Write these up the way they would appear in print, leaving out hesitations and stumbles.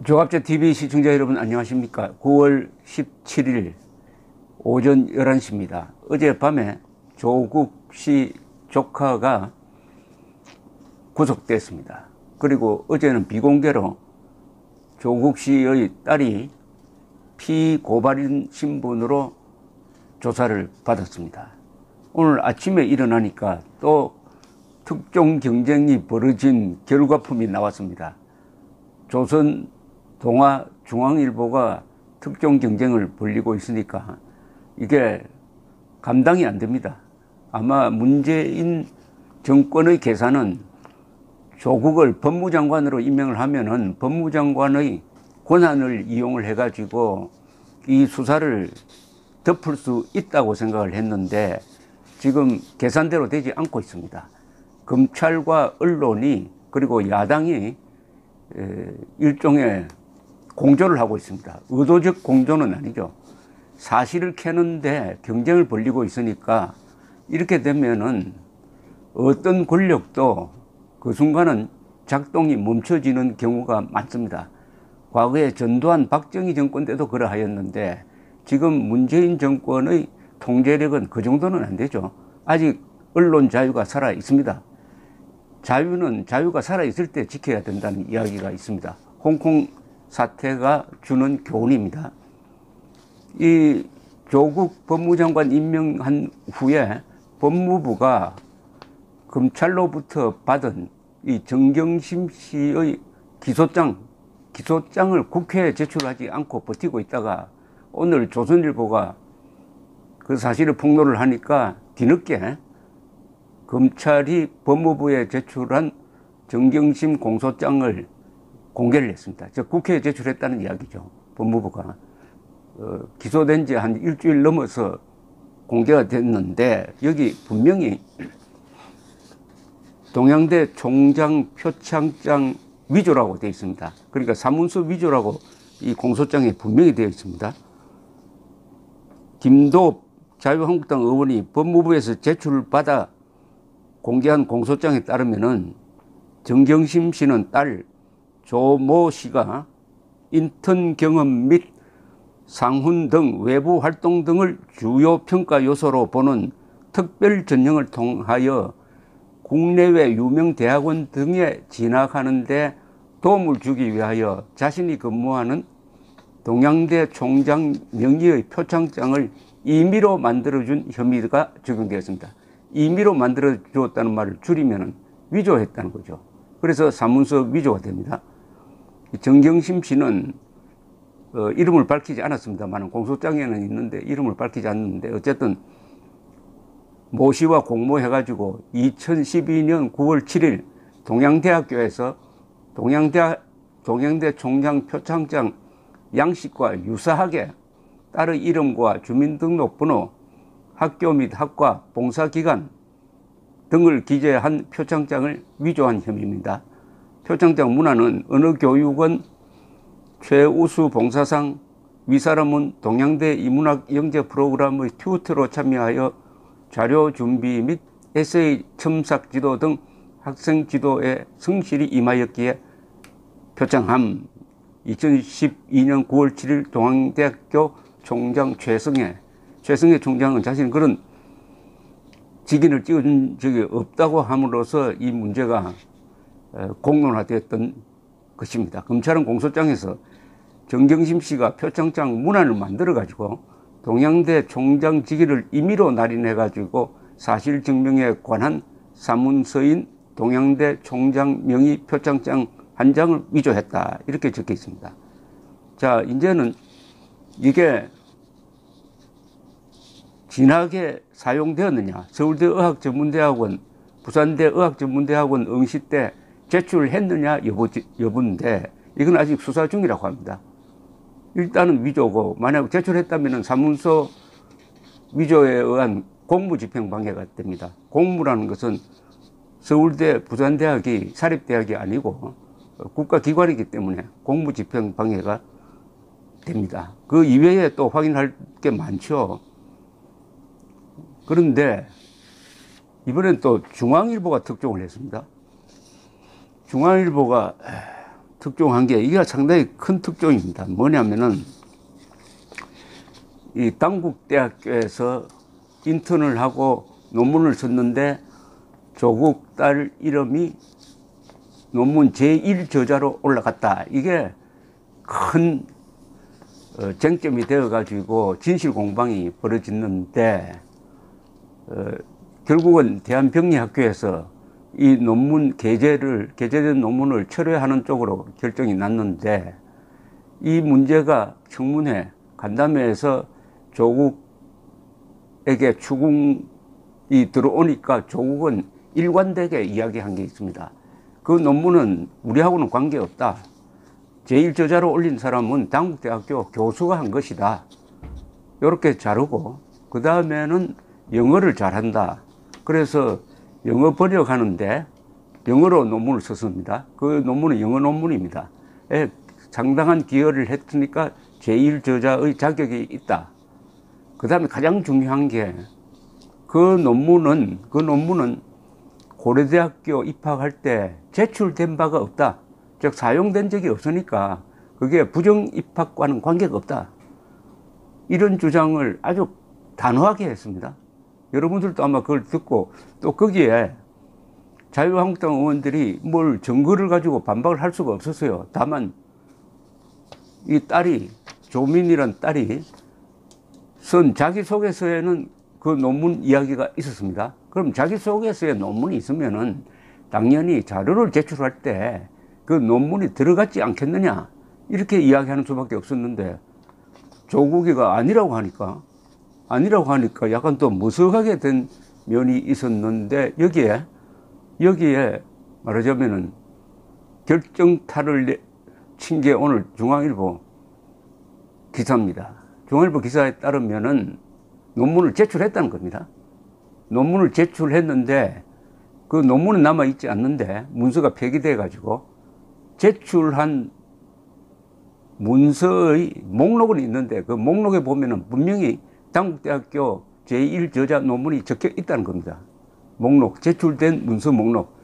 조갑제TV 시청자 여러분 안녕하십니까. 9월 17일 오전 11시입니다. 어젯밤에 조국 씨 조카가 구속됐습니다. 그리고 어제는 비공개로 조국 씨의 딸이 피고발인 신분으로 조사를 받았습니다. 오늘 아침에 일어나니까 또 특종 경쟁이 벌어진 결과품이 나왔습니다. 조선 동아 중앙일보가 특종 경쟁을 벌이고 있으니까 이게 감당이 안 됩니다. 아마 문재인 정권의 계산은 조국을 법무장관으로 임명을 하면은 법무장관의 권한을 이용을 해가지고 이 수사를 덮을 수 있다고 생각을 했는데 지금 계산대로 되지 않고 있습니다. 검찰과 언론이 그리고 야당이 일종의 공조를 하고 있습니다. 의도적 공조는 아니죠. 사실을 캐는데 경쟁을 벌이고 있으니까 이렇게 되면은 어떤 권력도 그 순간은 작동이 멈춰지는 경우가 많습니다. 과거에 전두환 박정희 정권 때도 그러하였는데 지금 문재인 정권의 통제력은 그 정도는 안 되죠. 아직 언론 자유가 살아 있습니다. 자유는 자유가 살아있을 때 지켜야 된다는 이야기가 있습니다. 홍콩 사태가 주는 교훈입니다. 이 조국 법무장관 임명한 후에 법무부가 검찰로부터 받은 이 정경심 씨의 기소장을 국회에 제출하지 않고 버티고 있다가 오늘 조선일보가 그 사실을 폭로를 하니까 뒤늦게 검찰이 법무부에 제출한 정경심 공소장을 공개를 했습니다. 즉 국회에 제출했다는 이야기죠. 법무부가 기소된 지 한 일주일 넘어서 공개가 됐는데 여기 분명히 동양대 총장 표창장 위조라고 되어 있습니다. 그러니까 사문서 위조라고 이 공소장에 분명히 되어 있습니다. 김도읍 자유한국당 의원이 법무부에서 제출받아 공개한 공소장에 따르면은 정경심 씨는 딸 조모 씨가 인턴 경험 및 상훈 등 외부 활동 등을 주요 평가 요소로 보는 특별 전형을 통하여 국내외 유명 대학원 등에 진학하는 데 도움을 주기 위하여 자신이 근무하는 동양대 총장 명의의 표창장을 임의로 만들어준 혐의가 적용되었습니다. 임의로 만들어 주었다는 말을 줄이면 위조했다는 거죠. 그래서 사문서 위조가 됩니다. 정경심 씨는 이름을 밝히지 않았습니다만 공소장에는 있는데 이름을 밝히지 않는데 어쨌든 모 씨와 공모해가지고 2012년 9월 7일 동양대학교에서 동양대 총장 표창장 양식과 유사하게 딸의 이름과 주민등록번호, 학교 및 학과, 봉사기간 등을 기재한 표창장을 위조한 혐의입니다. 표창장 문화는 어느 교육원 최우수 봉사상, 위사람은 동양대 이문학 영재 프로그램의 튜터로 참여하여 자료 준비 및 에세이 첨삭 지도 등 학생 지도에 성실히 임하였기에 표창함. 2012년 9월 7일 동양대학교 총장 최승혜 총장은 자신은 그런 직인을 찍어준 적이 없다고 함으로써 이 문제가 공론화되었던 것입니다. 검찰은 공소장에서 정경심 씨가 표창장 문안을 만들어 가지고 동양대 총장 직위를 임의로 날인해 가지고 사실 증명에 관한 사문서인 동양대 총장 명의 표창장 한 장을 위조했다 이렇게 적혀 있습니다. 자, 이제는 이게 진학에 사용되었느냐, 서울대 의학전문대학원, 부산대 의학전문대학원 응시 때 제출했느냐 여부인데 이건 아직 수사 중이라고 합니다. 일단은 위조고 만약 제출했다면 사문서 위조에 의한 공무집행방해가 됩니다. 공무라는 것은 서울대, 부산대학이 사립대학이 아니고 국가기관이기 때문에 공무집행방해가 됩니다. 그 이외에 또 확인할 게 많죠. 그런데 이번엔 또 중앙일보가 특종을 했습니다. 중앙일보가 특종한 게 이게 상당히 큰 특종입니다. 뭐냐면은 이 당국대학교에서 인턴을 하고 논문을 썼는데 조국 딸 이름이 논문 제1저자로 올라갔다. 이게 큰 쟁점이 되어가지고 진실 공방이 벌어졌는데 결국은 대한병리학교에서 이 논문 게재된 논문을 철회하는 쪽으로 결정이 났는데 이 문제가 청문회 간담회에서 조국에게 추궁이 들어오니까 조국은 일관되게 이야기한 게 있습니다. 그 논문은 우리하고는 관계없다. 제1저자로 올린 사람은 당국대학교 교수가 한 것이다. 이렇게 자르고 그 다음에는 영어를 잘한다. 그래서 영어 번역하는데 영어로 논문을 썼습니다. 그 논문은 영어 논문입니다. 상당한 기여를 했으니까 제1저자의 자격이 있다. 그 다음에 가장 중요한 게 그 논문은 고려대학교 입학할 때 제출된 바가 없다. 즉 사용된 적이 없으니까 그게 부정 입학과는 관계가 없다. 이런 주장을 아주 단호하게 했습니다. 여러분들도 아마 그걸 듣고 또 거기에 자유한국당 의원들이 뭘 증거를 가지고 반박을 할 수가 없었어요. 다만 이 딸이 조민이란 딸이 쓴 자기소개서에는 그 논문 이야기가 있었습니다. 그럼 자기소개서에 논문이 있으면은 당연히 자료를 제출할 때 그 논문이 들어갔지 않겠느냐 이렇게 이야기하는 수밖에 없었는데 조국이가 아니라고 하니까 약간 또 무색하게 된 면이 있었는데 여기에 말하자면은 결정타를 친 게 오늘 중앙일보 기사입니다. 중앙일보 기사에 따르면은 논문을 제출했다는 겁니다. 논문을 제출했는데 그 논문은 남아있지 않는데 문서가 폐기돼 가지고 제출한 문서의 목록은 있는데 그 목록에 보면은 분명히 당국대학교 제1저자 논문이 적혀 있다는 겁니다. 목록, 제출된 문서 목록.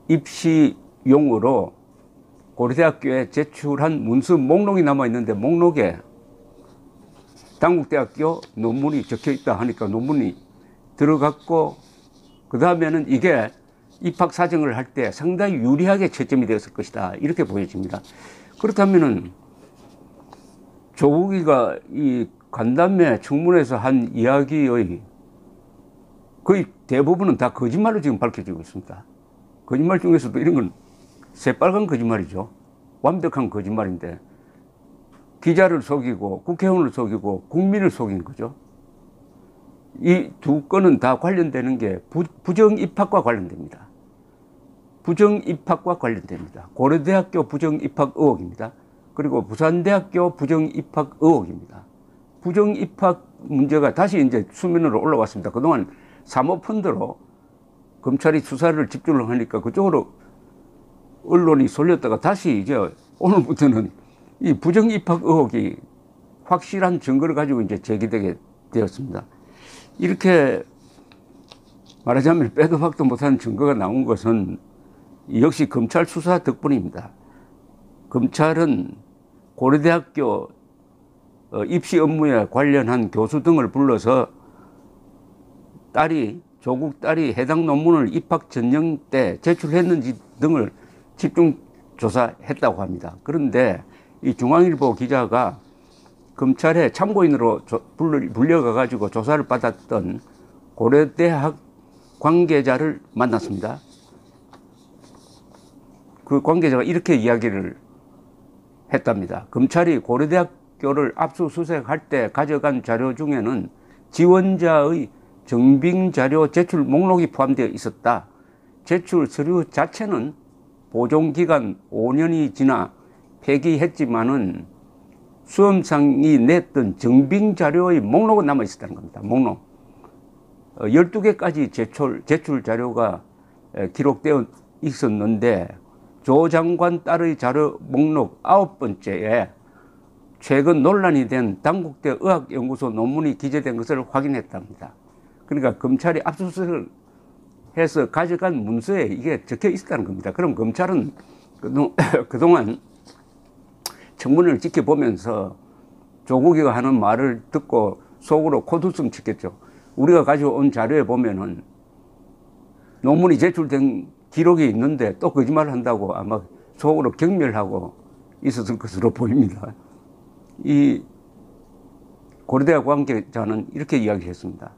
입시용으로 고려대학교에 제출한 문서 목록이 남아있는데 목록에 당국대학교 논문이 적혀 있다 하니까 논문이 들어갔고 그 다음에는 이게 입학 사정을 할 때 상당히 유리하게 채점이 되었을 것이다. 이렇게 보여집니다. 그렇다면은 조국이가 이 간담회 청문회에서 한 이야기의 거의 대부분은 다 거짓말로 지금 밝혀지고 있습니다. 거짓말 중에서도 이런 건 새빨간 거짓말이죠. 완벽한 거짓말인데 기자를 속이고 국회의원을 속이고 국민을 속인 거죠. 이 두 건은 다 관련되는 게 부정입학과 관련됩니다. 부정입학과 관련됩니다. 고려대학교 부정입학 의혹입니다. 그리고 부산대학교 부정입학 의혹입니다. 부정입학 문제가 다시 이제 수면으로 올라왔습니다. 그동안 사모펀드로 검찰이 수사를 집중을 하니까 그쪽으로 언론이 쏠렸다가 다시 이제 오늘부터는 이 부정입학 의혹이 확실한 증거를 가지고 이제 제기되게 되었습니다. 이렇게 말하자면 빼도 박도 못하는 증거가 나온 것은 역시 검찰 수사 덕분입니다. 검찰은 고려대학교 입시 업무에 관련한 교수 등을 불러서 조국 딸이 해당 논문을 입학 전형 때 제출했는지 등을 집중 조사했다고 합니다. 그런데 이 중앙일보 기자가 검찰에 참고인으로 불려가 가지고 조사를 받았던 고려대학 관계자를 만났습니다. 그 관계자가 이렇게 이야기를 했답니다. 검찰이 고려대학교를 압수수색할 때 가져간 자료 중에는 지원자의 정빙 자료 제출 목록이 포함되어 있었다. 제출 서류 자체는 보존기간 5년이 지나 폐기했지만은 수험상이 냈던 정빙 자료의 목록은 남아 있었다는 겁니다. 목록. 12개까지 제출 자료가 기록되어 있었는데 조 장관 딸의 자료 목록 9번째에 최근 논란이 된 당국대 의학연구소 논문이 기재된 것을 확인했답니다. 그러니까 검찰이 압수수색을 해서 가져간 문서에 이게 적혀 있었다는 겁니다. 그럼 검찰은 그동안 청문회를 지켜보면서 조국이가 하는 말을 듣고 속으로 코웃음 치겠죠. 우리가 가져온 자료에 보면은 논문이 제출된 기록이 있는데 또 거짓말을 한다고 아마 속으로 경멸하고 있었을 것으로 보입니다. 이 고려대학 관계자는 이렇게 이야기했습니다.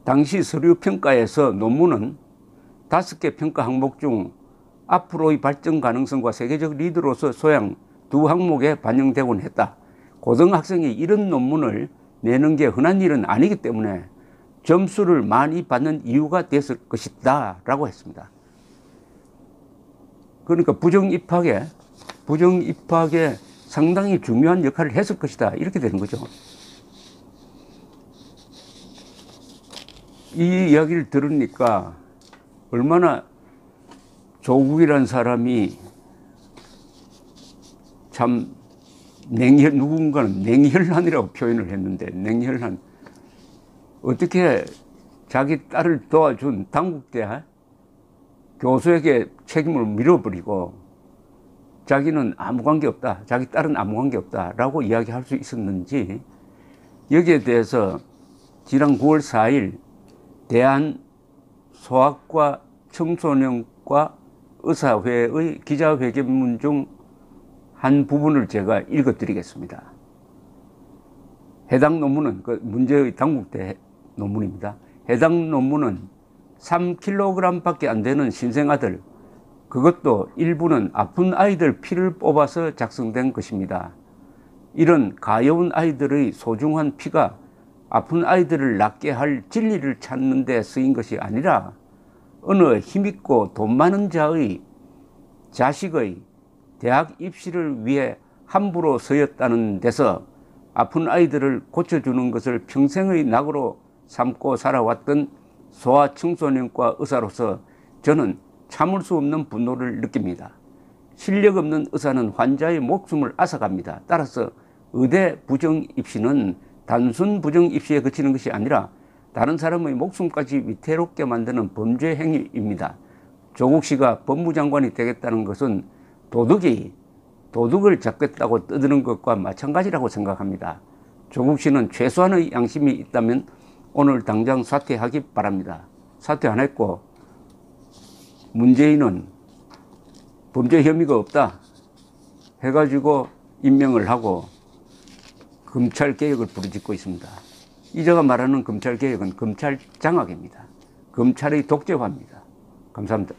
당시 서류 평가에서 논문은 5개 평가 항목 중 앞으로의 발전 가능성과 세계적 리더로서 소양 2항목에 반영되곤 했다. 고등학생이 이런 논문을 내는 게 흔한 일은 아니기 때문에 점수를 많이 받는 이유가 됐을 것이다 라고 했습니다. 그러니까 부정입학에 상당히 중요한 역할을 했을 것이다 이렇게 되는 거죠. 이 이야기를 들으니까 얼마나 조국이라는 사람이 참 누군가는 냉혈한이라고 표현을 했는데, 냉혈한. 어떻게 자기 딸을 도와준 당국대 교수에게 책임을 밀어버리고 자기는 아무 관계 없다, 자기 딸은 아무 관계 없다 라고 이야기할 수 있었는지, 여기에 대해서 지난 9월 4일 대한소아과 청소년과 의사회의 기자회견문 중 한 부분을 제가 읽어드리겠습니다. 해당 논문은 문제의 당국대 논문입니다. 해당 논문은 3kg밖에 안 되는 신생아들, 그것도 일부는 아픈 아이들 피를 뽑아서 작성된 것입니다. 이런 가여운 아이들의 소중한 피가 아픈 아이들을 낫게 할 진리를 찾는 데 쓰인 것이 아니라 어느 힘있고 돈 많은 자의 자식의 대학 입시를 위해 함부로 쓰였다는 데서 아픈 아이들을 고쳐주는 것을 평생의 낙으로 삼고 살아왔던 소아청소년과 의사로서 저는 참을 수 없는 분노를 느낍니다. 실력 없는 의사는 환자의 목숨을 앗아갑니다. 따라서 의대 부정 입시는 단순 부정 입시에 그치는 것이 아니라 다른 사람의 목숨까지 위태롭게 만드는 범죄 행위입니다. 조국 씨가 법무장관이 되겠다는 것은 도둑을 잡겠다고 떠드는 것과 마찬가지라고 생각합니다. 조국 씨는 최소한의 양심이 있다면 오늘 당장 사퇴하기 바랍니다. 사퇴 안 했고 문재인은 범죄 혐의가 없다 해가지고 임명을 하고 검찰개혁을 부르짖고 있습니다. 이제가 말하는 검찰개혁은 검찰 장악입니다. 검찰의 독재화입니다. 감사합니다.